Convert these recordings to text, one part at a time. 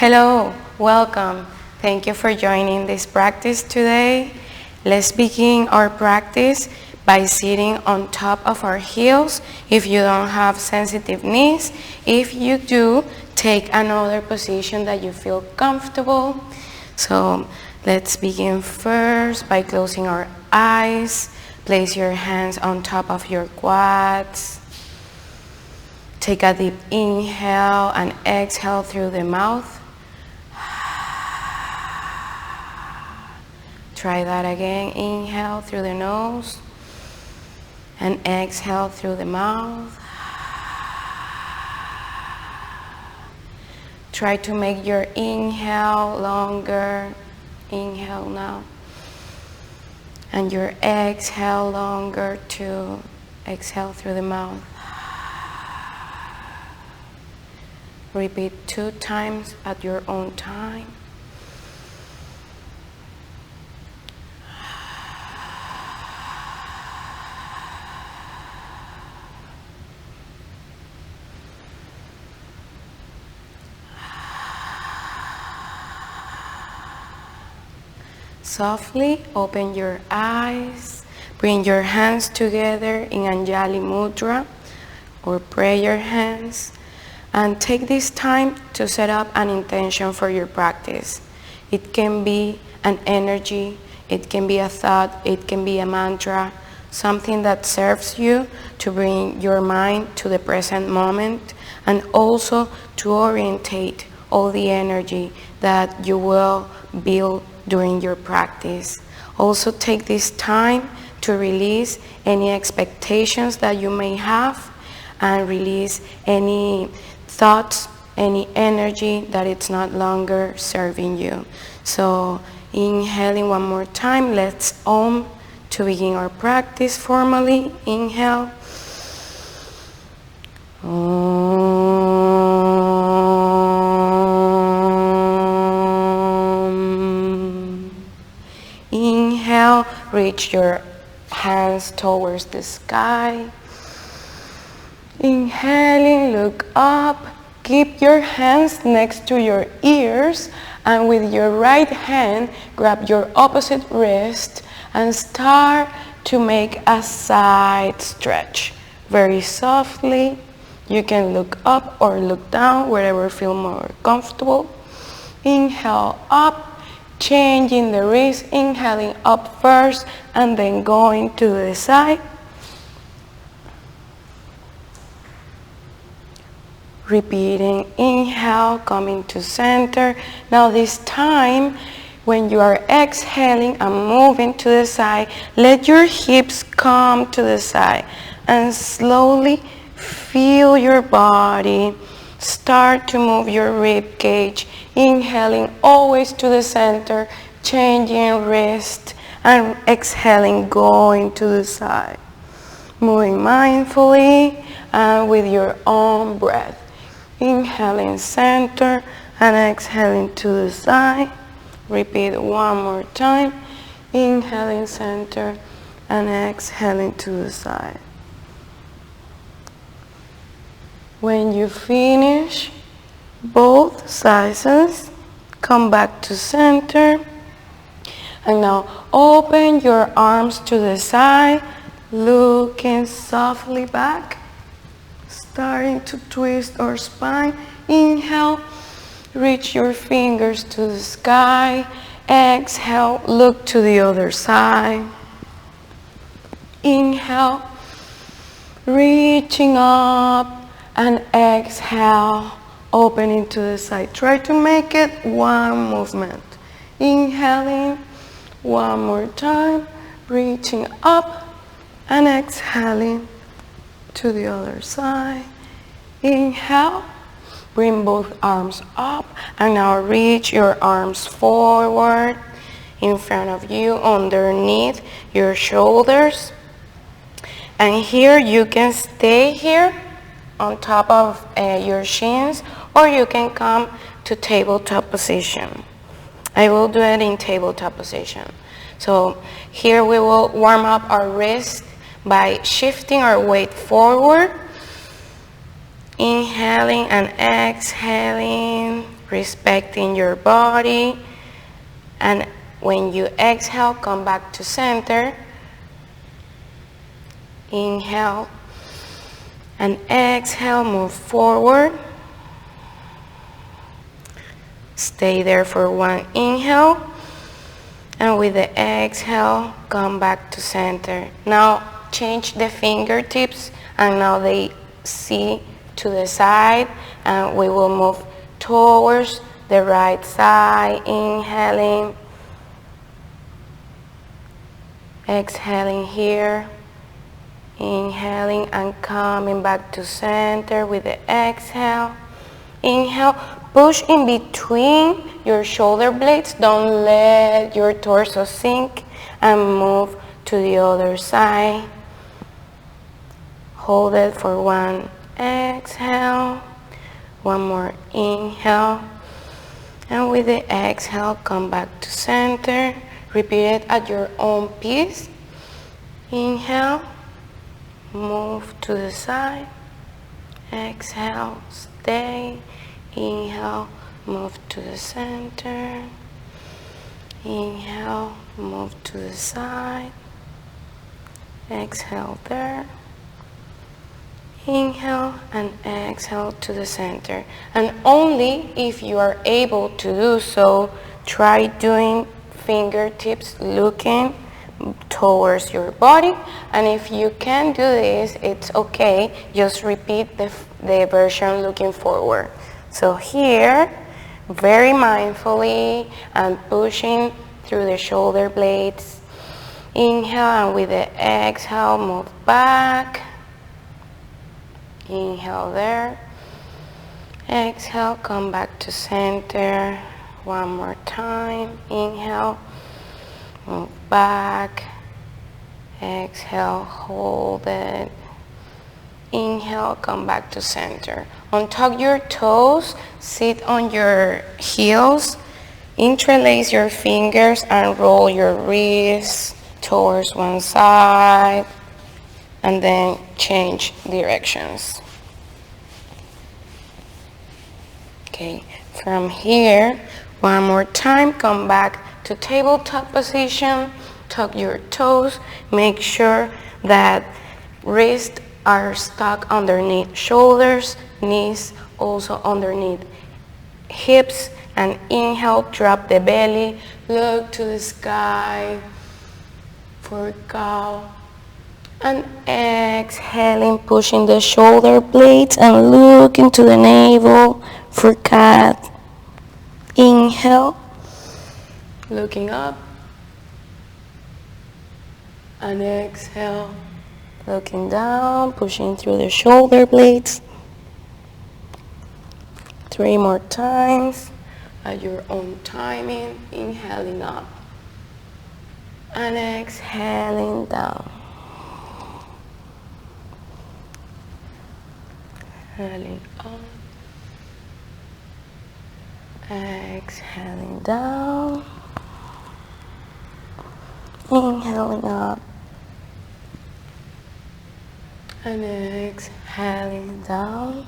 Hello, welcome. Thank you for joining this practice today. Let's begin our practice by sitting on top of our heels if you don't have sensitive knees. If you do, take another position that you feel comfortable. So let's begin first by closing our eyes. Place your hands on top of your quads. Take a deep inhale and exhale through the mouth. Try that again. Inhale through the nose and exhale through the mouth. Try to make your inhale longer. Inhale now. And your exhale longer too. Exhale through the mouth. Repeat 2 times at your own time. Softly open your eyes. Bring your hands together in Anjali Mudra or prayer hands. And take this time to set up an intention for your practice. It can be an energy, it can be a thought, it can be a mantra, something that serves you to bring your mind to the present moment and also to orientate all the energy that you will build during your practice. Also take this time to release any expectations that you may have and release any thoughts, any energy that it's not longer serving you. So inhaling one more time, let's Om to begin our practice formally. Inhale. Om. Inhale, reach your hands towards the sky. Inhaling, look up, keep your hands next to your ears, and with your right hand, grab your opposite wrist and start to make a side stretch. Very softly, you can look up or look down, wherever you feel more comfortable. Inhale up, changing the wrist, inhaling up first, and then going to the side. Repeating, inhale, coming to center. Now this time, when you are exhaling and moving to the side, let your hips come to the side and slowly feel your body. Start to move your rib cage, inhaling always to the center, changing wrist, and exhaling, going to the side. Moving mindfully and with your own breath. Inhaling center and exhaling to the side. Repeat one more time. Inhaling center and exhaling to the side. When you finish both sides, come back to center. And now open your arms to the side, looking softly back. Starting to twist our spine. Inhale, reach your fingers to the sky. Exhale, look to the other side. Inhale, reaching up, and exhale, opening to the side. Try to make it one movement. Inhaling, one more time, reaching up, and exhaling to the other side. Inhale, bring both arms up, and now reach your arms forward in front of you, underneath your shoulders. And here you can stay here on top of your shins, or you can come to tabletop position. I will do it in tabletop position. So here we will warm up our wrist by shifting our weight forward, inhaling and exhaling, respecting your body. And when you exhale, come back to center. Inhale and exhale, move forward. Stay there for one inhale. And with the exhale, come back to center. Now change the fingertips, and now they see to the side, and we will move towards the right side. Inhaling, exhaling here. Inhaling and coming back to center with the exhale. Inhale, push in between your shoulder blades. Don't let your torso sink, and move to the other side. Hold it for one exhale. One more inhale. And with the exhale, come back to center. Repeat it at your own pace. Inhale. Move to the side. Exhale, stay. Inhale, move to the center. Inhale, move to the side. Exhale there. Inhale and exhale to the center. And only if you are able to do so, try doing fingertips looking towards your body. And if you can't do this, it's okay. Just repeat the version looking forward. So here, very mindfully, and pushing through the shoulder blades. Inhale, and with the exhale, move back. Inhale there. Exhale, come back to center. One more time. Inhale. Move back. Exhale, hold it. Inhale, come back to center. Untuck your toes, sit on your heels, interlace your fingers and roll your wrists towards one side, and then change directions. Okay, from here, one more time, come back to tabletop position, tuck your toes, make sure that wrists are stuck underneath shoulders, knees also underneath hips, and inhale, drop the belly, look to the sky for cow, and exhaling, pushing the shoulder blades and look into the navel for cat. Inhale, looking up, and exhale, looking down, pushing through the shoulder blades. 3 more times at your own timing. Inhaling up and exhaling down. Inhaling up, exhaling down, inhaling up, and exhaling down.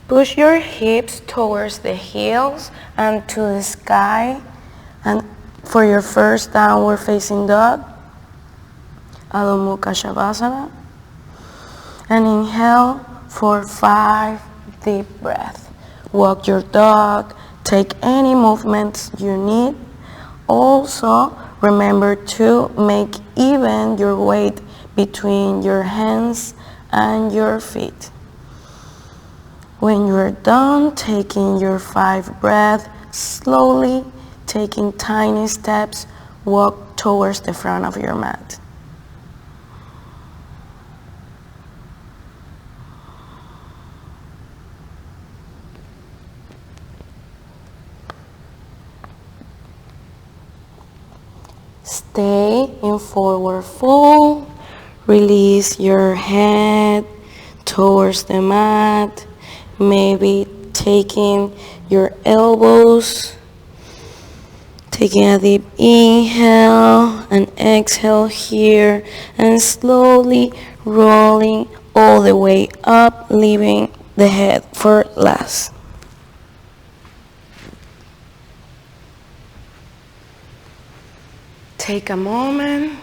Push your hips towards the heels and to the sky. And for your first downward facing dog, Adho Mukha Shavasana. And inhale for 5 deep breaths. Walk your dog, take any movements you need. Also, remember to make even your weight between your hands and your feet. When you're done taking your 5 breaths, slowly taking tiny steps, walk towards the front of your mat. Stay in forward fold. Release your head towards the mat. Maybe taking your elbows. Taking a deep inhale and exhale here. And slowly rolling all the way up, leaving the head for last. Take a moment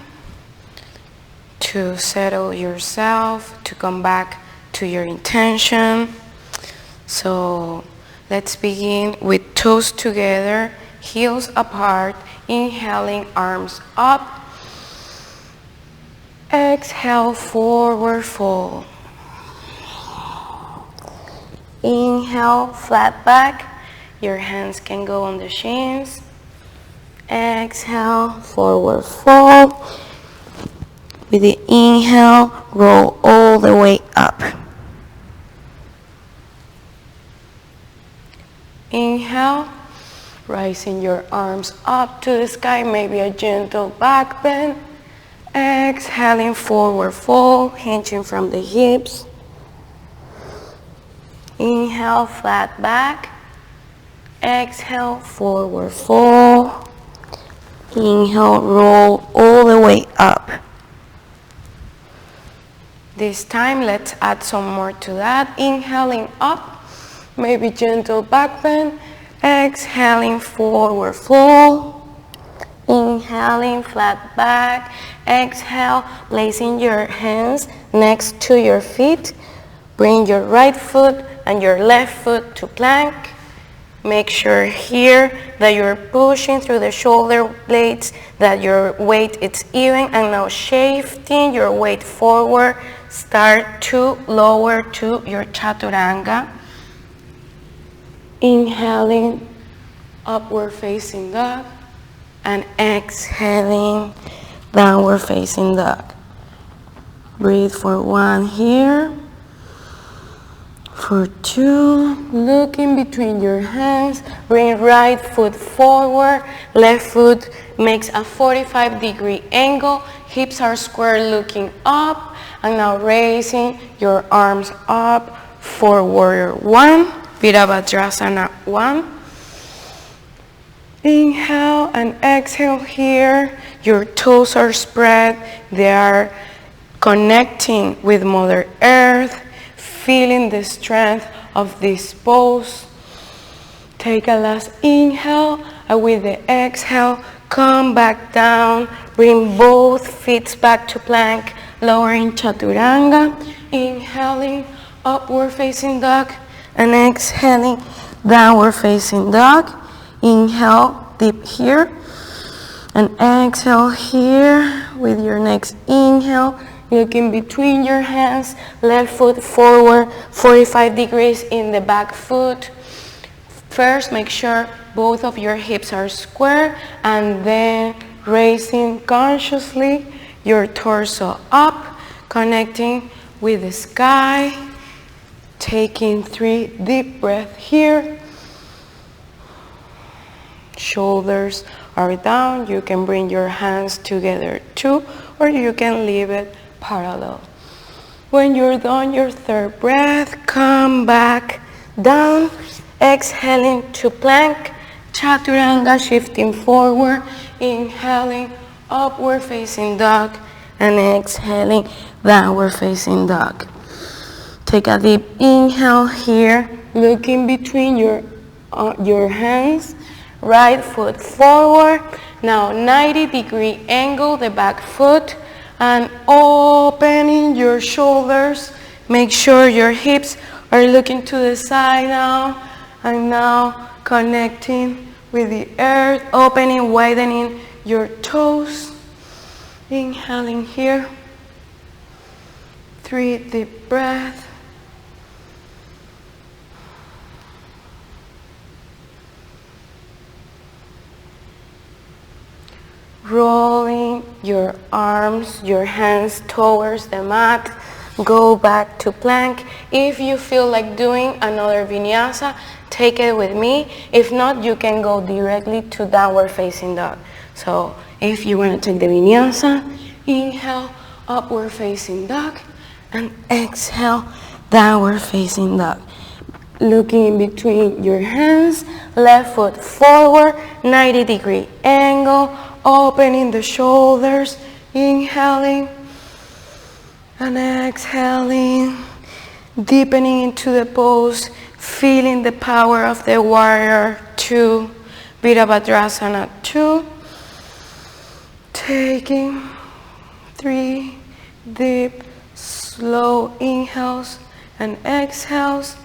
to settle yourself, to come back to your intention. So let's begin with toes together, heels apart, inhaling, arms up. Exhale, forward fold. Inhale, flat back. Your hands can go on the shins. Exhale, forward fold. With the inhale, roll all the way up. Inhale, rising your arms up to the sky, maybe a gentle back bend. Exhaling, forward fold, hinging from the hips. Inhale, flat back. Exhale, forward fold. Inhale, roll all the way up. This time, let's add some more to that. Inhaling up, maybe gentle back bend. Exhaling, forward fold. Inhaling, flat back. Exhale, placing your hands next to your feet. Bring your right foot and your left foot to plank. Make sure here that you're pushing through the shoulder blades, that your weight is even, and now shifting your weight forward. Start to lower to your Chaturanga. Inhaling, upward facing dog, and exhaling, downward facing dog. Breathe for 1 here. For 2, look in between your hands, bring right foot forward, left foot makes a 45-degree angle, hips are square looking up, and now raising your arms up for warrior 1, Virabhadrasana 1. Inhale and exhale here, your toes are spread, they are connecting with Mother Earth, feeling the strength of this pose. Take a last inhale, and with the exhale, come back down. Bring both feet back to plank, lowering Chaturanga. Inhaling, upward facing dog, and exhaling, downward facing dog. Inhale, deep here, and exhale here with your next inhale. Look in between your hands, left foot forward, 45 degrees in the back foot. First, make sure both of your hips are square, and then raising consciously your torso up, connecting with the sky. Taking 3 deep breaths here. Shoulders are down. You can bring your hands together too, or you can leave it parallel. When you're done your 3rd breath, come back down, exhaling to plank, Chaturanga, shifting forward, inhaling, upward facing dog, and exhaling, downward facing dog. Take a deep inhale here, looking between your hands, right foot forward, now 90-degree angle, the back foot, and opening your shoulders. Make sure your hips are looking to the side now, and now connecting with the earth, opening, widening your toes. Inhaling here, 3 deep breaths. Rolling your arms, your hands towards the mat. Go back to plank. If you feel like doing another vinyasa, take it with me. If not, you can go directly to downward facing dog. So if you want to take the vinyasa, inhale, upward facing dog, and exhale, downward facing dog. Looking in between your hands, left foot forward, 90-degree angle, opening the shoulders, inhaling and exhaling, Deepening into the pose, feeling the power of the warrior 2, Virabhadrasana 2. Taking 3 deep, slow inhales and exhales.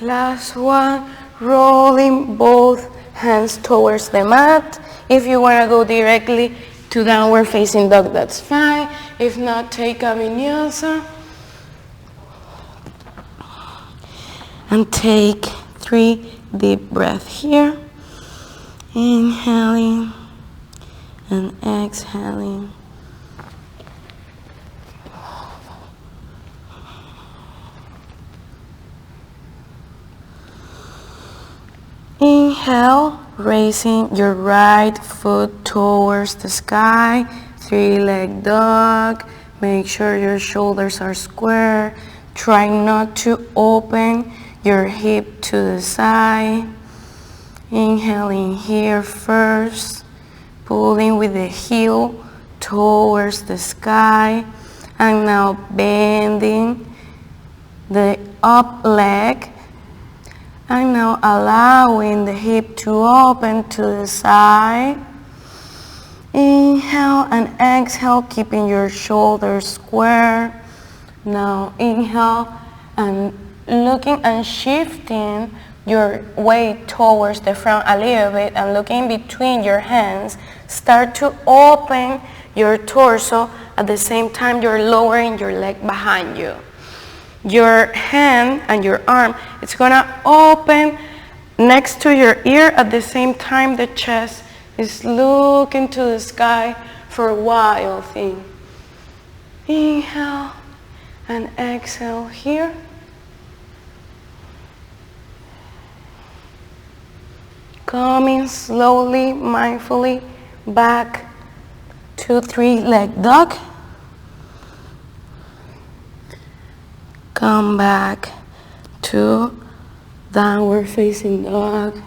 Last one, rolling both hands towards the mat. If you want to go directly to downward facing dog, that's fine. If not, take a vinyasa. And take 3 deep breaths here. Inhaling and exhaling. Inhale, raising your right foot towards the sky, 3-leg dog. Make sure your shoulders are square. Try not to open your hip to the side. Inhaling here first, pulling with the heel towards the sky. And now bending the up leg. And now allowing the hip to open to the side. Inhale and exhale, keeping your shoulders square. Now inhale and looking and shifting your weight towards the front a little bit and looking between your hands. Start to open your torso at the same time you're lowering your leg behind you. Your hand and your arm, it's gonna open next to your ear at the same time the chest is looking to the sky for a wild thing. Inhale and exhale here. Coming slowly, mindfully back to 3-leg dog. Come back to downward facing dog.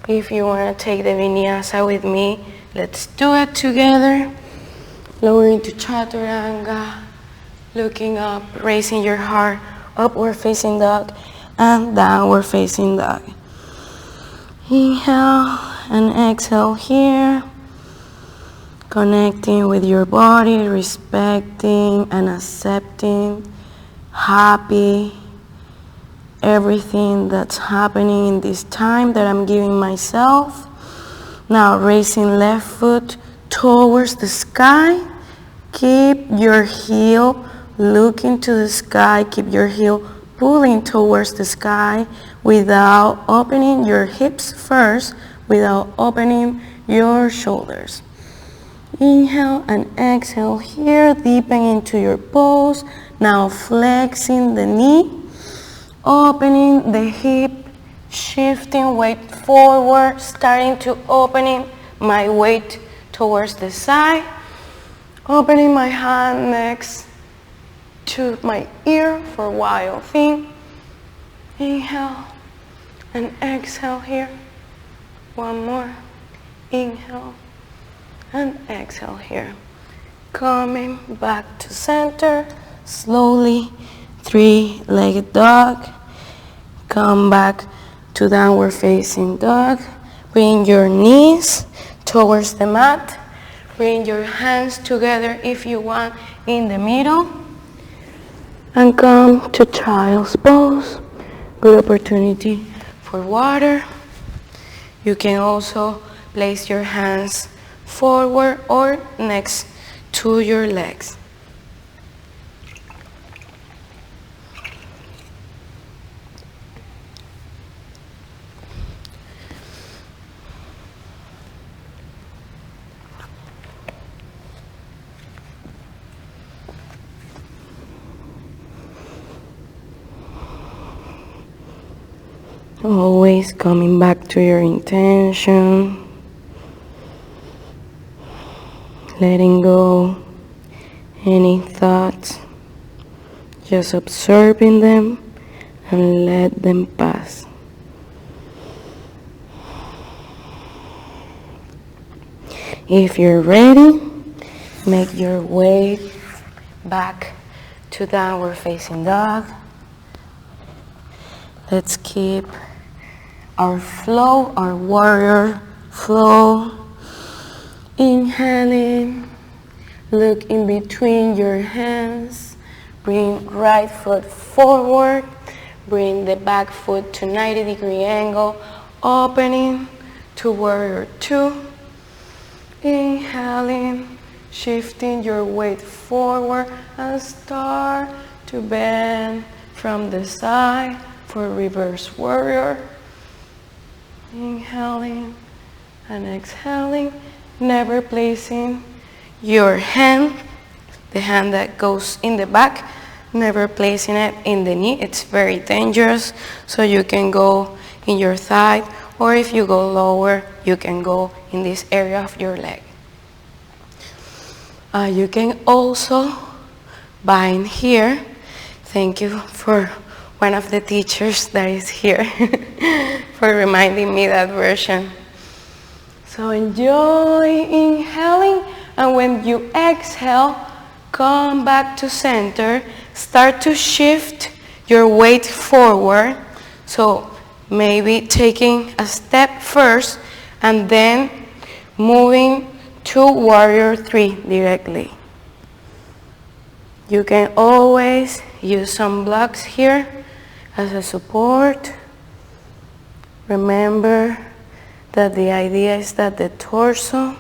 If you want to take the vinyasa with me, let's do it together. Lowering to Chaturanga, looking up, raising your heart, upward facing dog and downward facing dog. Inhale and exhale here. Connecting with your body, respecting and accepting, happy, everything that's happening in this time that I'm giving myself. Now raising left foot towards the sky. Keep your heel looking to the sky. Keep your heel pulling towards the sky without opening your hips first, without opening your shoulders. Inhale and exhale here, deepen into your pose. Now flexing the knee, opening the hip, shifting weight forward, starting to opening my weight towards the side. Opening my hand next to my ear for wild thing. Inhale and exhale here. One more. Inhale and exhale here. Coming back to center. Slowly, 3-legged dog. Come back to downward facing dog. Bring your knees towards the mat. Bring your hands together if you want in the middle. And come to child's pose. Good opportunity for water. You can also place your hands forward or next to your legs. Always coming back to your intention, letting go any thoughts, just observing them and let them pass. If you're ready, make your way back to downward facing dog. Let's keep our flow, our warrior flow. Inhaling, look in between your hands. Bring right foot forward. Bring the back foot to 90-degree angle. Opening to warrior two. Inhaling, shifting your weight forward and start to bend from the side for reverse warrior. Inhaling and exhaling, never placing your hand, the hand that goes in the back, never placing it in the knee. It's very dangerous, so you can go in your thigh, or if you go lower, you can go in this area of your leg. You can also bind here. Thank you for one of the teachers that is here for reminding me that version. So enjoy inhaling, and when you exhale, come back to center. Start to shift your weight forward. So maybe taking a step first and then moving to warrior three directly. You can always use some blocks here as a support. Remember that the idea is that the torso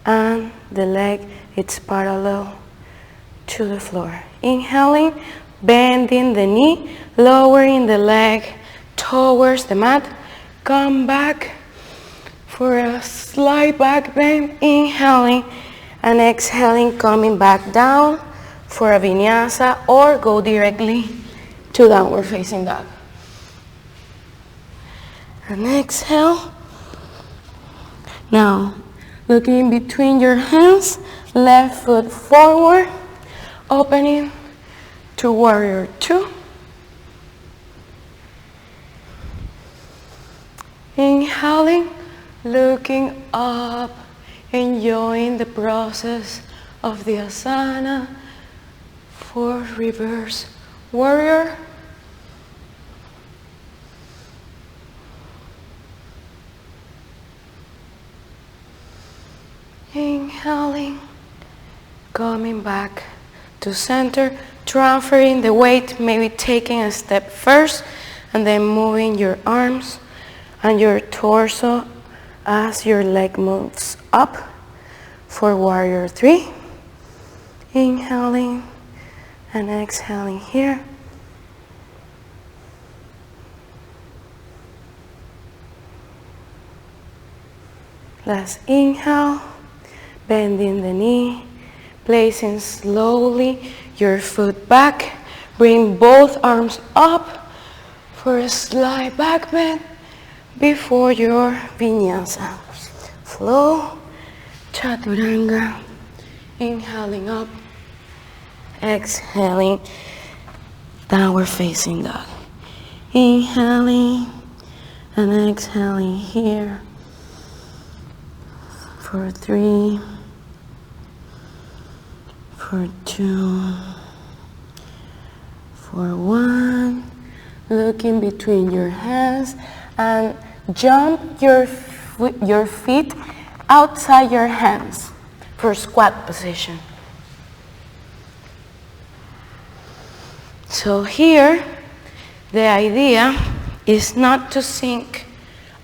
and the leg, it's parallel to the floor. Inhaling, bending the knee, lowering the leg towards the mat. Come back for a slight back bend. Inhaling and exhaling, coming back down for a vinyasa, or go directly to downward facing dog. And exhale. Now, looking between your hands, left foot forward, opening to warrior two. Inhaling, looking up, enjoying the process of the asana for reverse warrior. Inhaling, coming back to center, transferring the weight, maybe taking a step first and then moving your arms and your torso as your leg moves up for warrior three. Inhaling and exhaling here. Last inhale, bending the knee, placing slowly your foot back. Bring both arms up for a slight back bend before your vinyasa. Flow, Chaturanga. Inhaling up, exhaling, downward facing dog. Inhaling and exhaling here for three, for two, for one. Looking between your hands and jump your feet outside your hands for squat position. So here, the idea is not to sink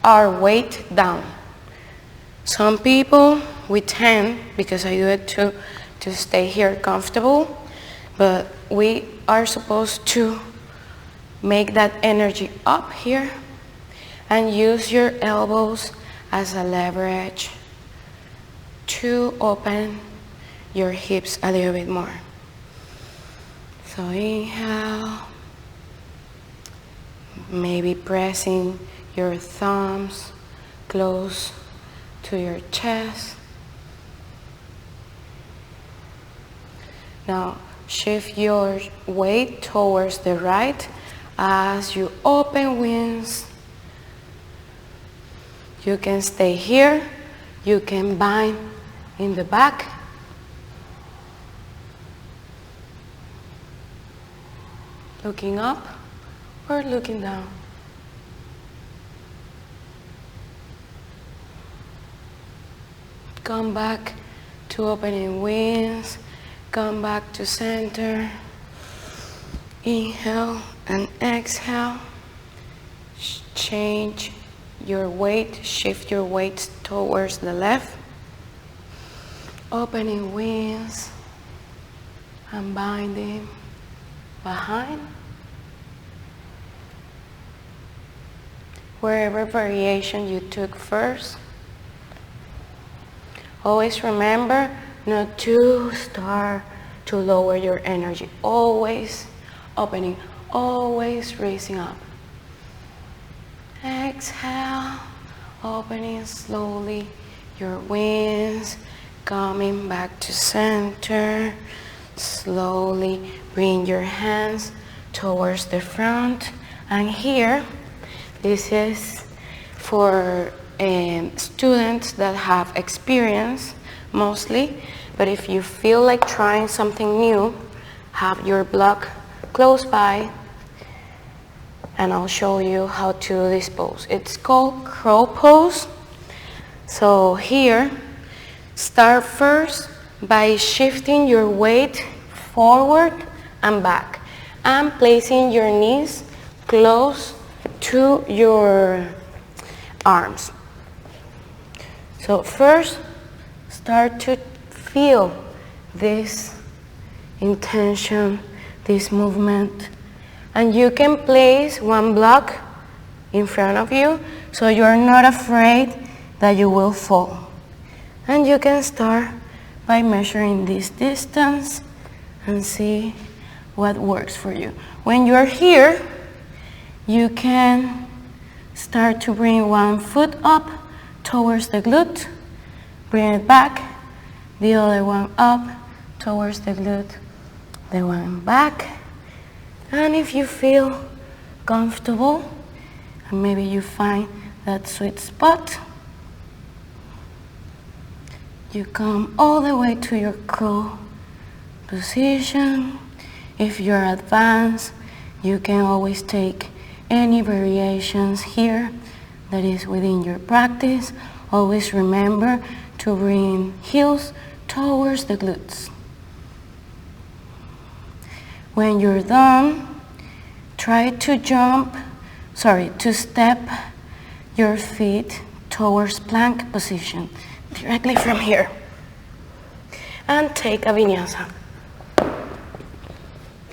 our weight down. Some people, we tend, because I do it too, to stay here comfortable, but we are supposed to make that energy up here and use your elbows as a leverage to open your hips a little bit more. So inhale, maybe pressing your thumbs close to your chest. Now shift your weight towards the right as you open wings. You can stay here, you can bind in the back. looking up or looking down. Come back to opening wings. Come back to center. Inhale and exhale. Change your weight, shift your weight towards the left. Opening wings and binding behind. Wherever variation you took first. Always remember not to start to lower your energy. Always opening, always raising up. Exhale, opening slowly your wings, coming back to center. Slowly bring your hands towards the front. And here, this is for students that have experience mostly, but if you feel like trying something new, have your block close by and I'll show you how to do this pose. It's called crow pose. So here, start first by shifting your weight forward and back and placing your knees close to your arms. So first, start to feel this intention, this movement. And you can place one block in front of you so you're not afraid that you will fall. And you can start by measuring this distance and see what works for you. When you're here, you can start to bring one foot up towards the glute, bring it back, the other one up towards the glute, the one back. And if you feel comfortable, and maybe you find that sweet spot, you come all the way to your crow position. If you're advanced, you can always take any variations here that is within your practice. Always remember to bring heels towards the glutes. When you're done, try to step your feet towards plank position, directly from here. And take a vinyasa.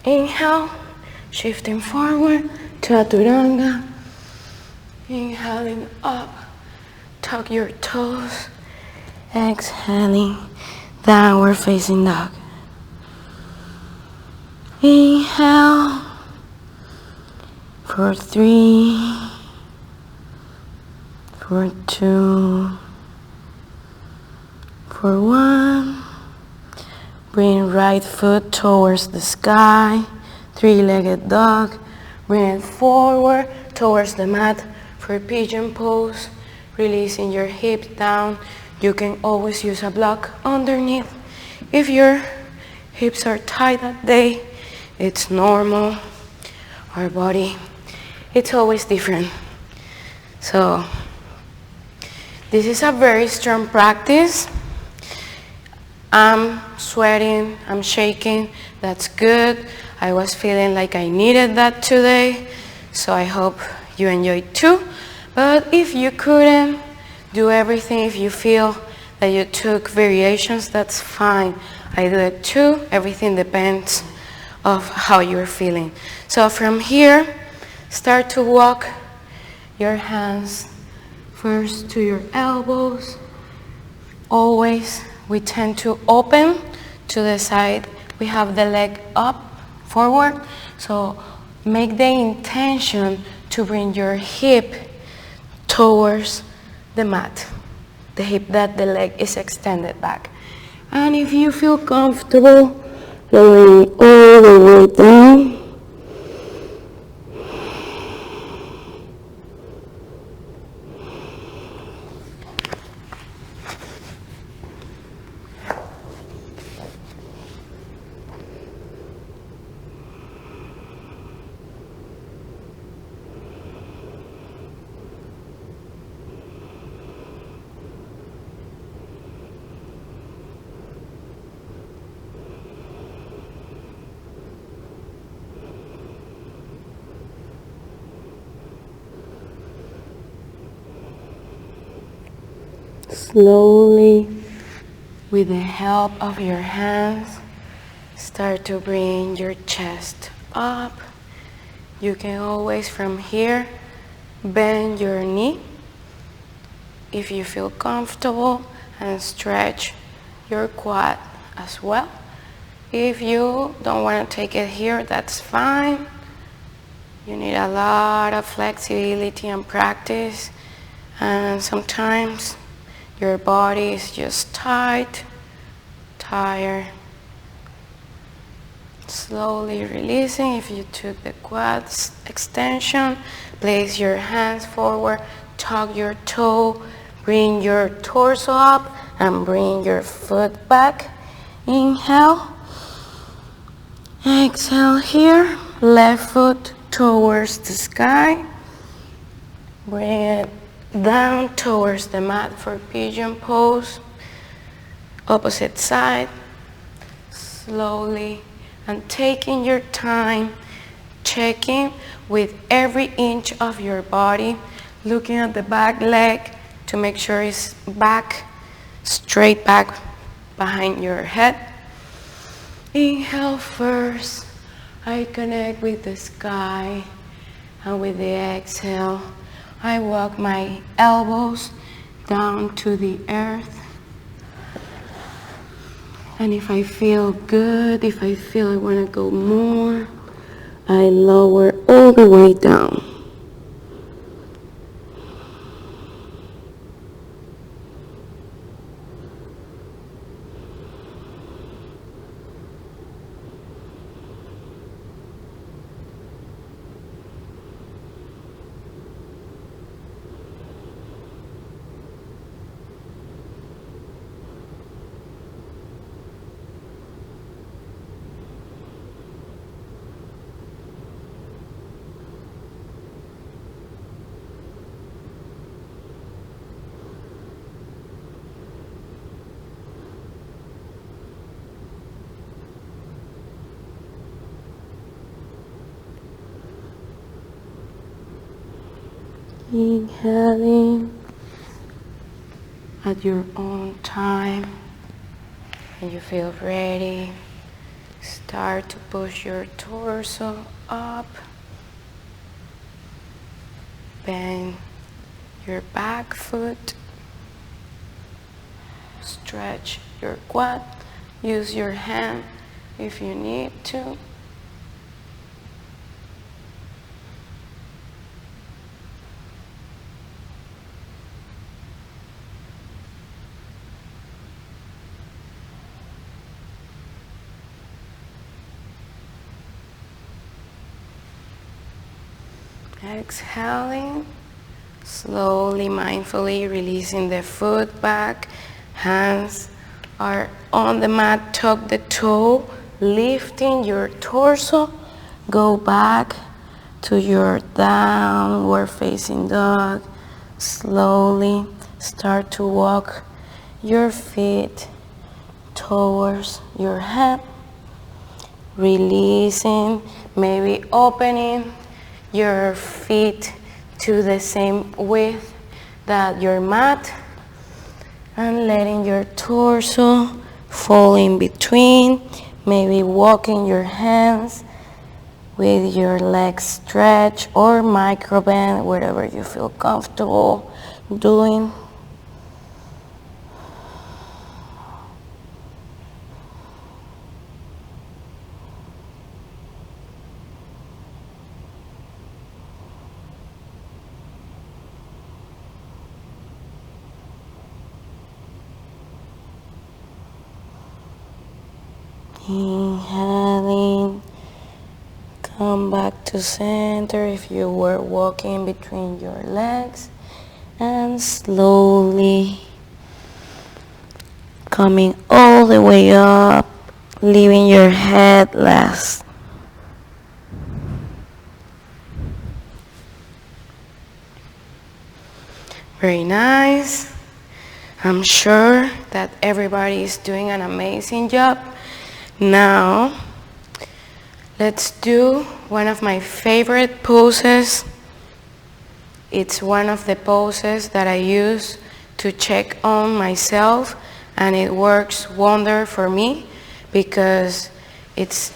Inhale, shifting forward, Chaturanga. Inhaling up, tuck your toes. Exhaling, downward facing dog. Inhale for 3, for 2, for 1. Bring right foot towards the sky, 3-legged dog. Bring it forward towards the mat for pigeon pose, releasing your hips down. You can always use a block underneath. If your hips are tight that day, it's normal. Our body, it's always different. So this is a very strong practice. I'm sweating, I'm shaking, that's good. I was feeling like I needed that today, so I hope you enjoyed too. But if you couldn't do everything, if you feel that you took variations, that's fine. I do it too. Everything depends of how you're feeling. So from here, start to walk your hands first to your elbows. Always we tend to open to the side. We have the leg up, forward. So make the intention to bring your hip towards the mat. The hip that the leg is extended back. And if you feel comfortable, lowering all the way down. Slowly, with the help of your hands, start to bring your chest up. You can always from here bend your knee if you feel comfortable and stretch your quad as well. If you don't want to take it here, that's fine. You need a lot of flexibility and practice, and sometimes your body is just tired. Slowly releasing. If you took the quads extension, place your hands forward, tuck your toe, bring your torso up, and bring your foot back. Inhale. Exhale here. Left foot towards the sky. Bring it down towards the mat for Pigeon Pose. Opposite side. Slowly, and taking your time, checking with every inch of your body, looking at the back leg to make sure it's back, straight back behind your head. Inhale first. I connect with the sky, and with the exhale, I walk my elbows down to the earth. And if I feel good, if I feel I want to go more, I lower all the way down. Inhaling at your own time. When you feel ready, start to push your torso up. Bend your back foot. Stretch your quad. Use your hand if you need to. Exhaling, slowly, mindfully releasing the foot back. Hands are on the mat, tuck the toe, lifting your torso. Go back to your downward facing dog. Slowly start to walk your feet towards your head. Releasing, maybe opening your feet to the same width that your mat, and letting your torso fall in between, maybe walking your hands with your legs stretched or micro bend, wherever you feel comfortable doing. Inhaling, come back to center if you were walking between your legs, and slowly coming all the way up, leaving your head last. Very nice. I'm sure that everybody is doing an amazing job. Now, let's do one of my favorite poses. It's one of the poses that I use to check on myself, and it works wonder for me because it's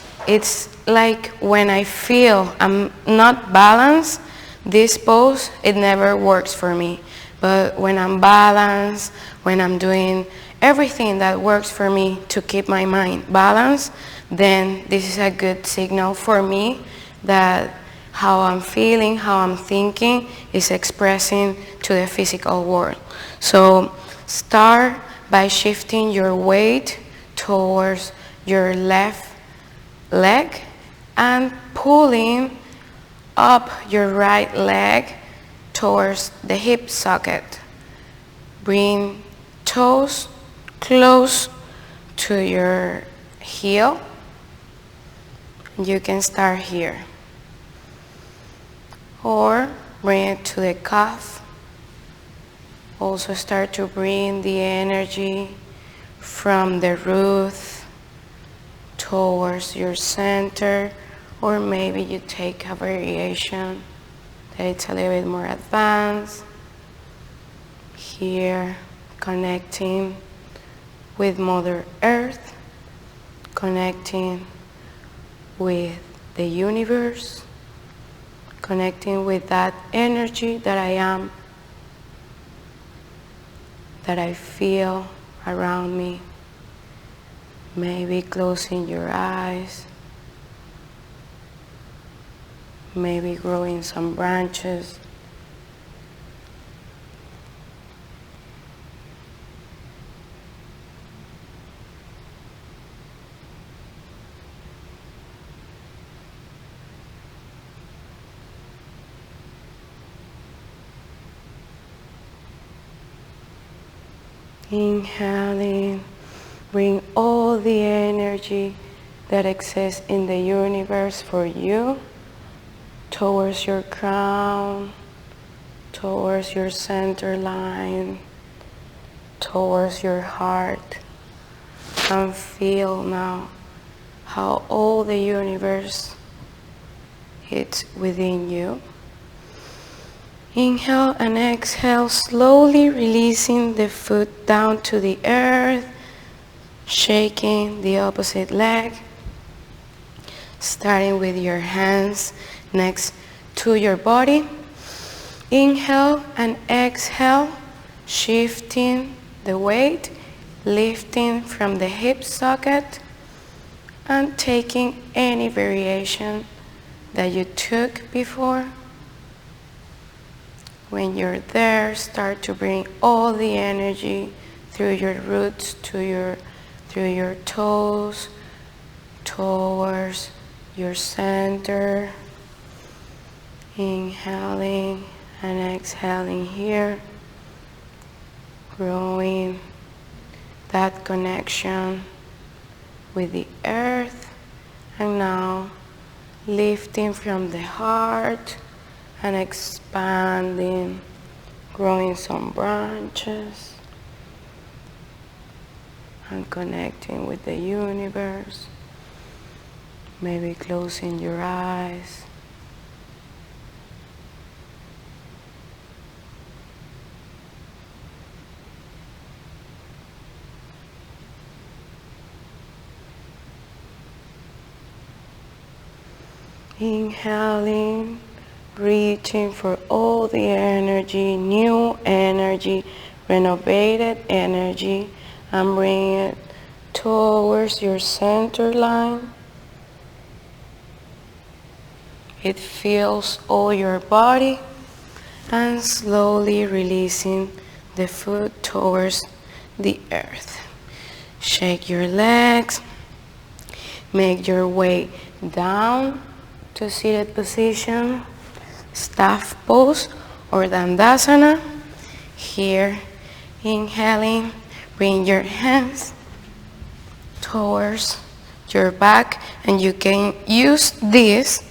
like when I feel I'm not balanced, this pose, it never works for me. But when I'm balanced, when I'm doing everything that works for me to keep my mind balanced, then this is a good signal for me that how I'm feeling, how I'm thinking is expressing to the physical world. So start by shifting your weight towards your left leg and pulling up your right leg towards the hip socket. Bring toes close to your heel. You can start here. Or bring it to the calf. Also start to bring the energy from the root towards your center, or maybe you take a variation that it's a little bit more advanced. Here, connecting with Mother Earth, connecting with the universe, connecting with that energy that I am, that I feel around me. Maybe closing your eyes, maybe growing some branches. Inhaling, bring all the energy that exists in the universe for you towards your crown, towards your center line, towards your heart. And feel now how all the universe is within you. Inhale and exhale, slowly releasing the foot down to the earth, shaking the opposite leg, starting with your hands next to your body. Inhale and exhale, shifting the weight, lifting from the hip socket, and taking any variation that you took before. When you're there, start to bring all the energy through your roots through your toes, towards your center. Inhaling and exhaling here, growing that connection with the earth, and now lifting from the heart and expanding, growing some branches and connecting with the universe. Maybe closing your eyes. Inhaling, reaching for all the energy, new energy, renovated energy, and bring it towards your center line. It fills all your body, and slowly releasing the foot towards the earth. Shake your legs, make your way down to seated position, staff pose or dandasana. Here, inhaling, bring your hands towards your back, and you can use this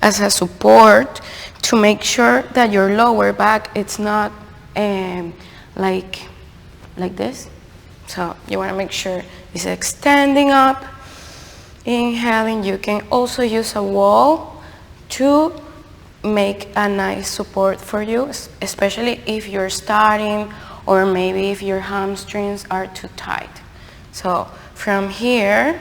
as a support to make sure that your lower back it's not like this. So you want to make sure it's extending up. Inhaling, you can also use a wall to make a nice support for you, especially if you're starting or maybe if your hamstrings are too tight. So from here,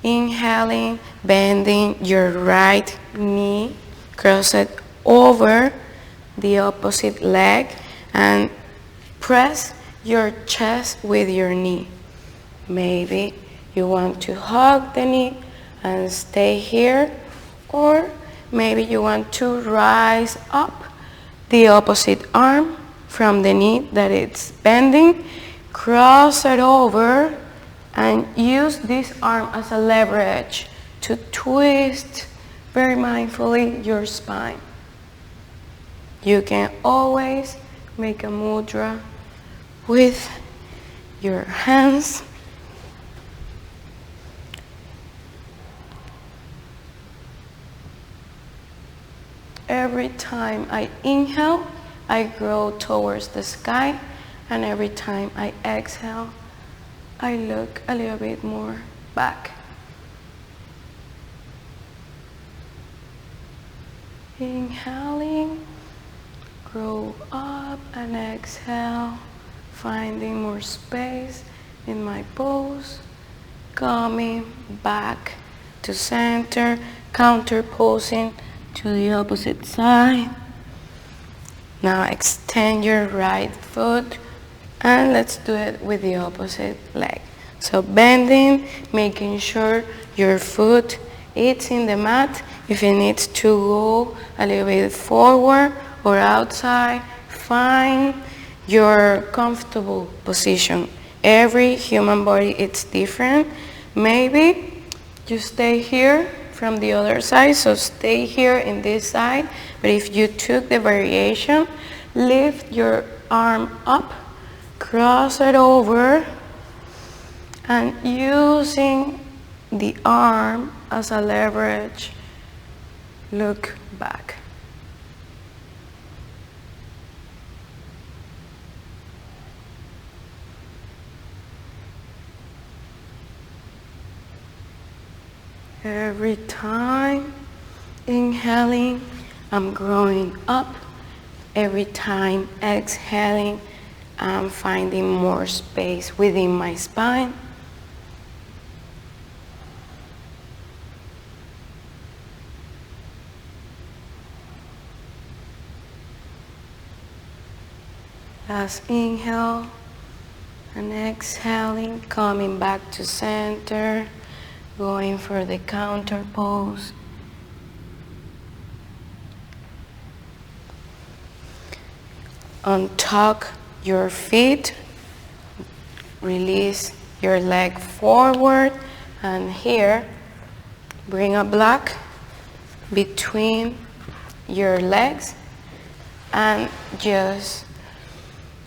inhaling, bending your right knee, cross it over the opposite leg and press your chest with your knee. Maybe you want to hug the knee and stay here, or maybe you want to rise up the opposite arm from the knee that it's bending, cross it over and use this arm as a leverage to twist very mindfully your spine. You can always make a mudra with your hands. Every time I inhale, I grow towards the sky, and every time I exhale, I look a little bit more back. Inhaling, grow up, and exhale, finding more space in my pose, coming back to center, counter posing to the opposite side. Now extend your right foot and let's do it with the opposite leg. So bending, making sure your foot is in the mat. If it needs to go a little bit forward or outside, find your comfortable position. Every human body is different. Maybe you stay here from the other side, so stay here in this side. But if you took the variation, lift your arm up, cross it over, and using the arm as a leverage, look back. Every time inhaling, I'm growing up. Every time exhaling, I'm finding more space within my spine. Last inhale and exhaling, coming back to center. Going for the counter pose. Untuck your feet, release your leg forward, and here, bring a block between your legs and just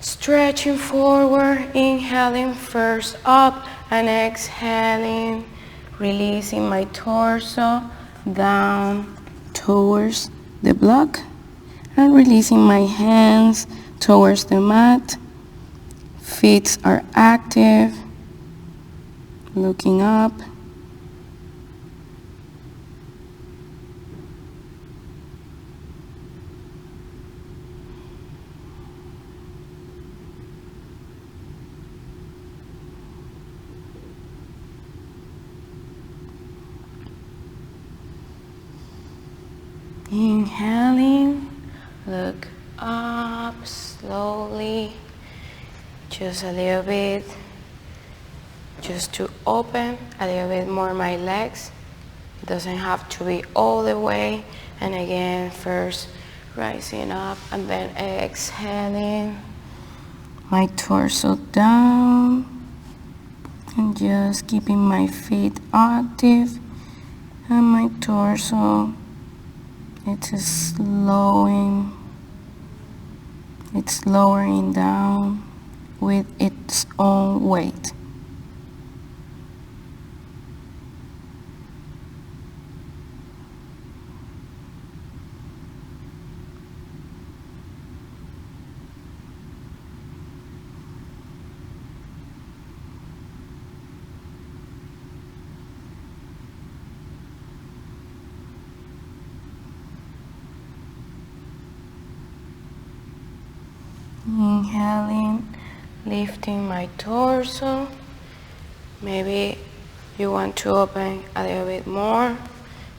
stretching forward, inhaling first up and exhaling. Releasing my torso down towards the block and releasing my hands towards the mat. Feet are active, looking up. Inhaling, look up slowly, just a little bit, just to open a little bit more my legs. It doesn't have to be all the way. And again, first rising up and then exhaling, my torso down, and just keeping my feet active and my torso. It's lowering down with its own weight. Inhaling lifting my torso. Maybe you want to open a little bit more.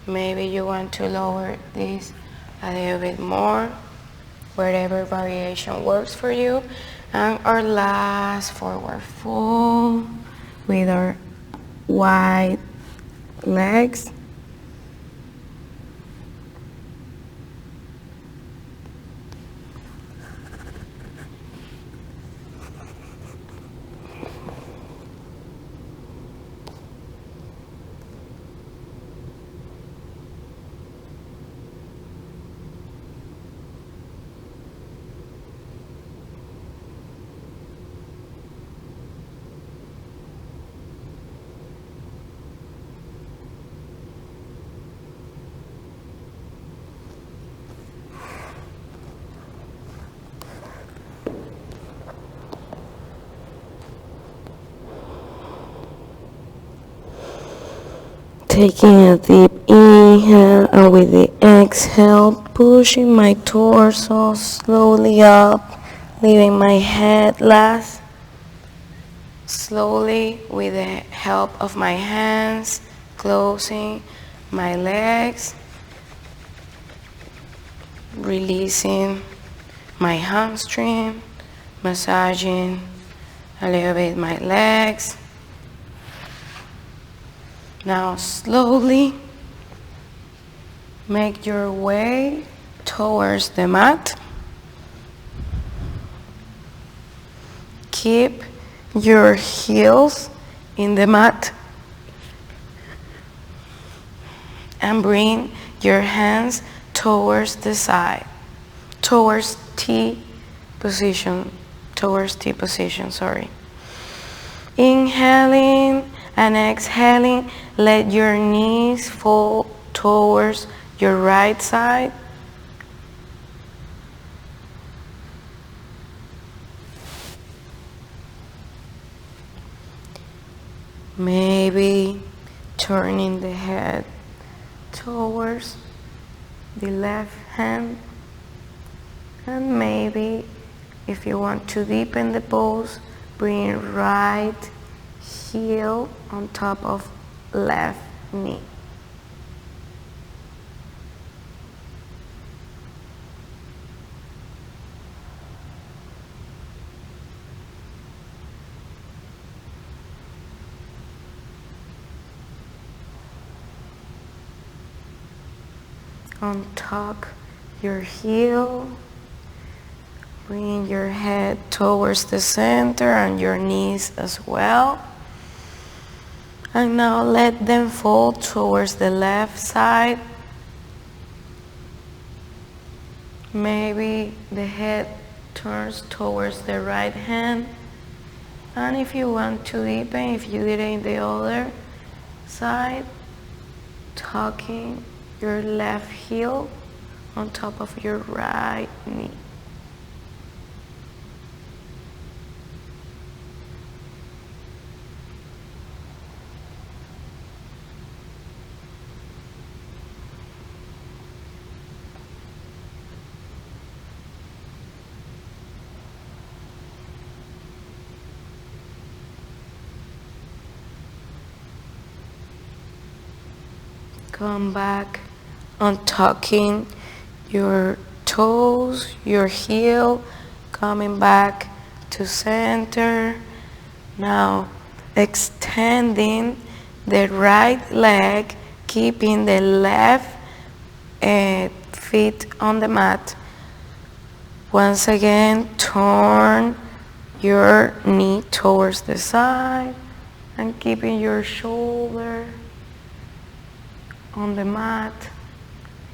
Maybe you want to lower this a little bit more. Whatever variation works for you. And our last forward fold with our wide legs. Taking a deep inhale, and with the exhale, pushing my torso slowly up, leaving my head last. Slowly, with the help of my hands, closing my legs, releasing my hamstring, massaging a little bit my legs. Now slowly make your way towards the mat. Keep your heels in the mat and bring your hands towards the side, towards T position, sorry. Inhaling and exhaling, let your knees fall towards your right side. Maybe turning the head towards the left hand. And maybe, if you want to deepen the pose, bring right heel on top of left knee. Untuck your heel. Bring your head towards the center and your knees as well. And now let them fall towards the left side. Maybe the head turns towards the right hand. And if you want to deepen, if you did it in the other side, tucking your left heel on top of your right knee. Come back, untucking your toes, your heel, coming back to center. Now extending the right leg, keeping the left feet on the mat. Once again, turn your knee towards the side and keeping your shoulder on the mat,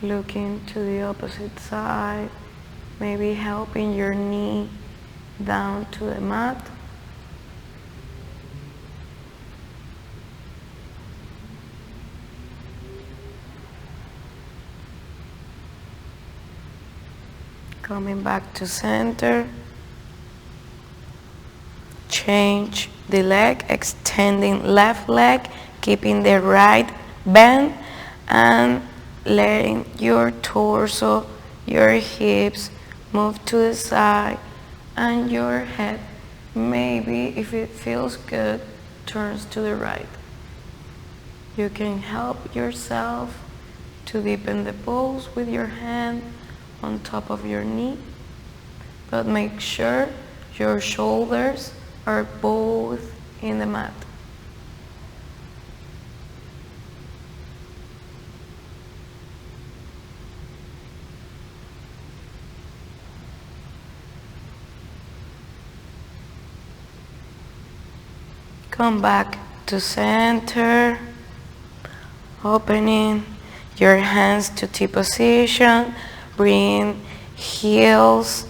looking to the opposite side, maybe helping your knee down to the mat. Coming back to center. Change the leg, extending left leg, keeping the right bend, and letting your torso, your hips move to the side and your head Maybe if it feels good, turns to the right. You can help yourself to deepen the pose with your hand on top of your knee, but make sure your shoulders are both in the mat. Come back to center, opening your hands to T position. Bring heels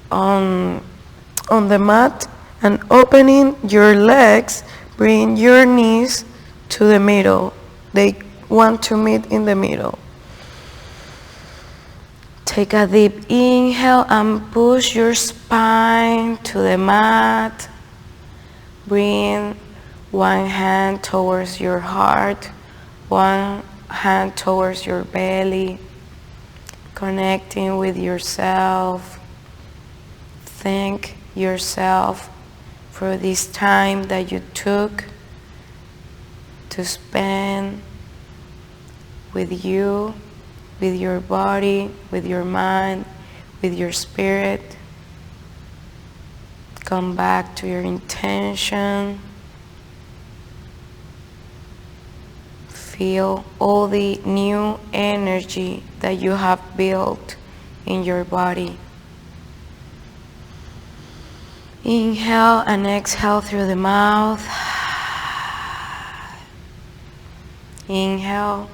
on the mat and opening your legs. Bring your knees to the middle. They want to meet in the middle. Take a deep inhale and push your spine to the mat. Bring one hand towards your heart, one hand towards your belly, connecting with yourself. Thank yourself for this time that you took to spend with you, with your body, with your mind, with your spirit. Come back to your intention. Feel all the new energy that you have built in your body. Inhale and exhale through the mouth. Inhale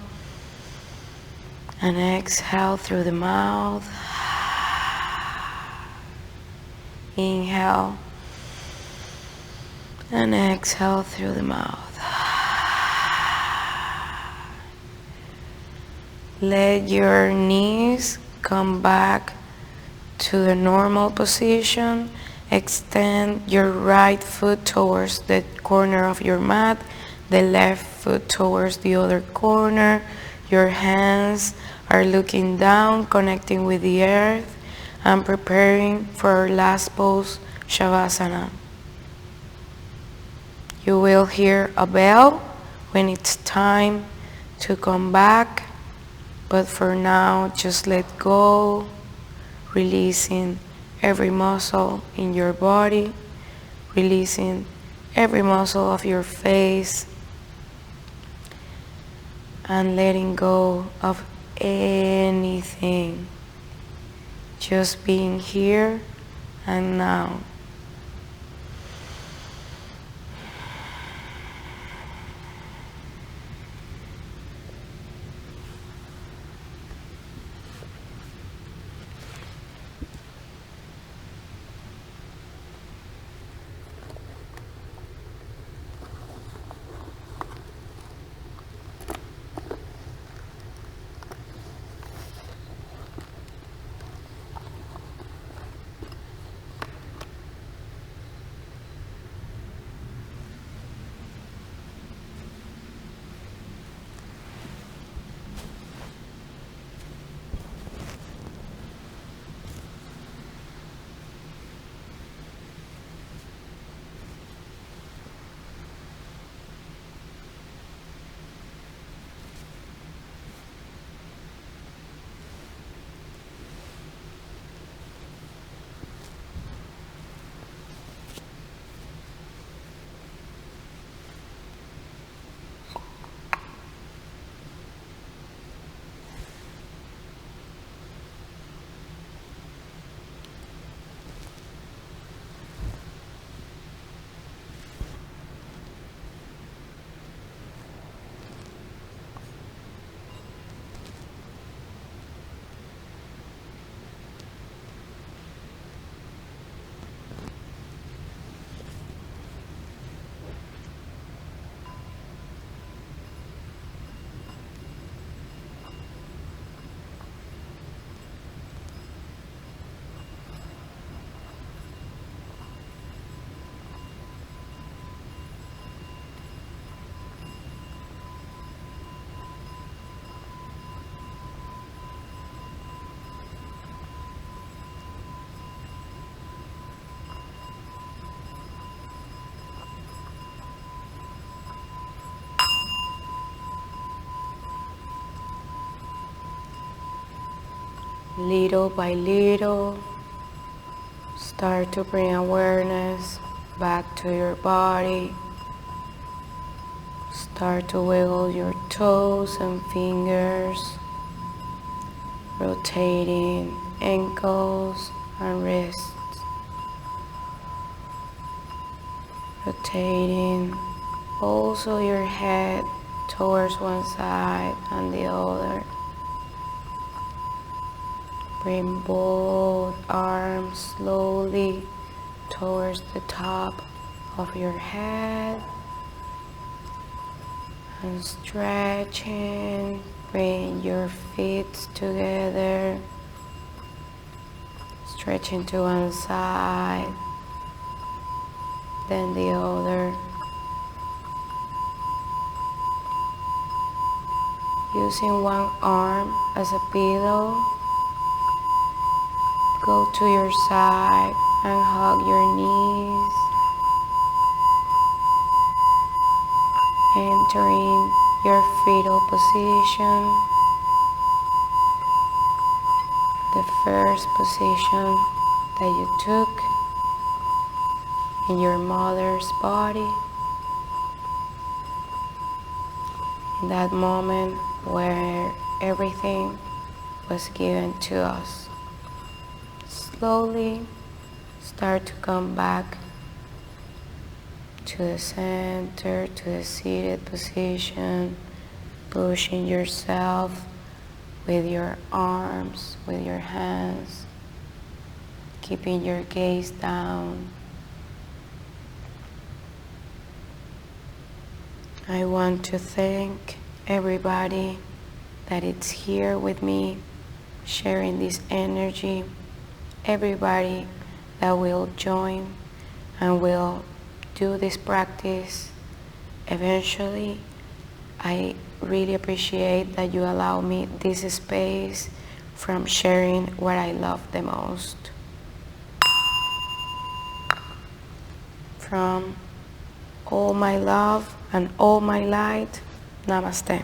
and exhale through the mouth. Inhale and exhale through the mouth. Let your knees come back to the normal position. Extend your right foot towards the corner of your mat, the left foot towards the other corner. Your hands are looking down, connecting with the earth, and preparing for our last pose, Shavasana. You will hear a bell when it's time to come back, but for now, just let go, releasing every muscle in your body, releasing every muscle of your face, and letting go of anything. Just being here and now. Little by little, start to bring awareness back to your body. Start to wiggle your toes and fingers, rotating ankles and wrists, rotating also your head towards one side and the other. Bring both arms slowly towards the top of your head and stretching. Bring your feet together, stretching to one side, then the other. Using one arm as a pillow, go to your side and hug your knees, entering your fetal position, the first position that you took in your mother's body, in that moment where everything was given to us. Slowly start to come back to the center, to the seated position, pushing yourself with your arms, with your hands, keeping your gaze down. I want to thank everybody that is here with me, sharing this energy, everybody that will join and will do this practice eventually. I really appreciate that you allow me this space from sharing what I love the most. From all my love and all my light, namaste.